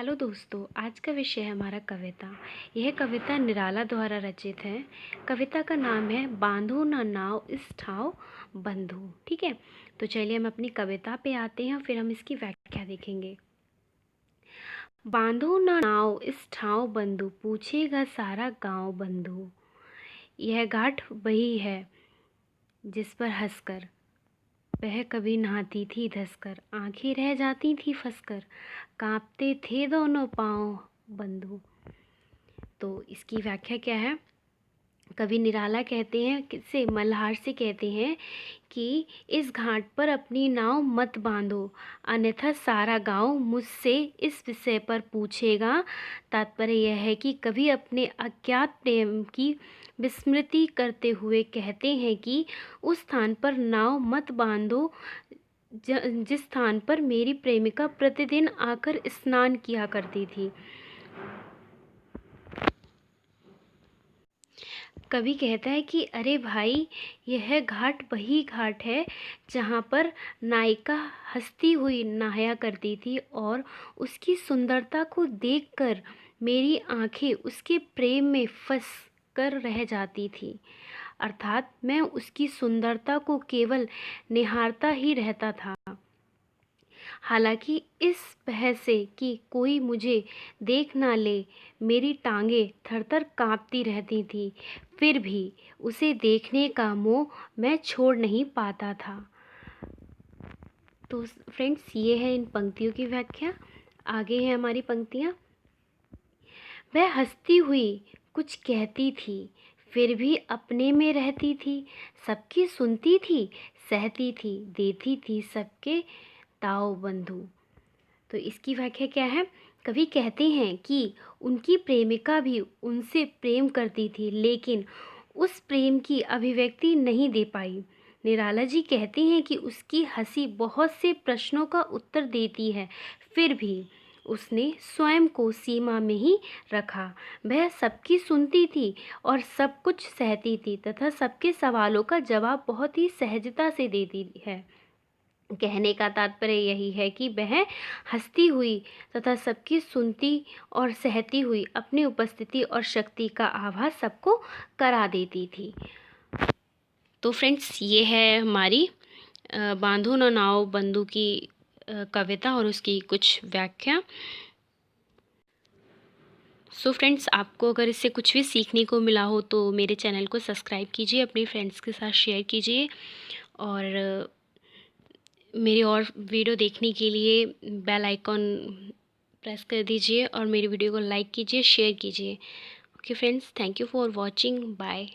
Hello दोस्तों, आज का विषय है हमारा कविता। यह कविता निराला द्वारा रचित है। कविता का नाम है बांधो ना नाव इस ठाव बंधु। ठीक है, तो चलिए हम अपनी कविता पे आते हैं, फिर हम इसकी व्याख्या देखेंगे। बांधो ना नाव इस ठाव बंधु, पूछेगा सारा गांव बंधु। यह घाट वही है जिस पर हंसकर वह कभी नहाती थी धंसकर, आंखें रह जाती थी फंसकर, कांपते थे दोनों पाँव बंधु। तो इसकी व्याख्या क्या है? कवि निराला कहते हैं, किससे, मल्हार से कहते हैं कि इस घाट पर अपनी नाव मत बांधो, अन्यथा सारा गांव मुझसे इस विषय पर पूछेगा। तात्पर्य यह है कि कवि अपने अज्ञात प्रेम की विस्मृति करते हुए कहते हैं कि उस स्थान पर नाव मत बांधो जिस स्थान पर मेरी प्रेमिका प्रतिदिन आकर स्नान किया करती थी। कवि कहता है कि अरे भाई, यह घाट वही घाट है जहाँ पर नायिका हंसती हुई नहाया करती थी और उसकी सुंदरता को देखकर मेरी आंखें उसके प्रेम में फंस कर रह जाती थी। अर्थात मैं उसकी सुंदरता को केवल निहारता ही रहता था। हालांकि इस बहस से कि कोई मुझे देख ना ले, मेरी टांगें थरथर कांपती रहती थी, फिर भी उसे देखने का मोह मैं छोड़ नहीं पाता था। तो फ्रेंड्स, ये है इन पंक्तियों की व्याख्या। आगे है हमारी पंक्तियाँ। वह हंसती हुई कुछ कहती थी, फिर भी अपने में रहती थी, सबकी सुनती थी, सहती थी, देती थी सबके ताऊ बंधु। तो इसकी व्याख्या क्या है? कवि कहते हैं कि उनकी प्रेमिका भी उनसे प्रेम करती थी, लेकिन उस प्रेम की अभिव्यक्ति नहीं दे पाई। निराला जी कहते हैं कि उसकी हंसी बहुत से प्रश्नों का उत्तर देती है, फिर भी उसने स्वयं को सीमा में ही रखा। वह सबकी सुनती थी और सब कुछ सहती थी तथा सबके सवालों का जवाब बहुत ही सहजता से देती है। कहने का तात्पर्य यही है कि वह हंसती हुई तथा सबकी सुनती और सहती हुई अपनी उपस्थिति और शक्ति का आभास सबको करा देती थी। तो फ्रेंड्स, ये है हमारी बांधो ना नाव बंधु की कविता और उसकी कुछ व्याख्या। सो फ्रेंड्स, आपको अगर इससे कुछ भी सीखने को मिला हो तो मेरे चैनल को सब्सक्राइब कीजिए, अपनी फ्रेंड्स के साथ शेयर कीजिए और मेरी और वीडियो देखने के लिए बेल आइकॉन प्रेस कर दीजिए और मेरी वीडियो को लाइक कीजिए, शेयर कीजिए। Okay friends, thank you for watching. Bye.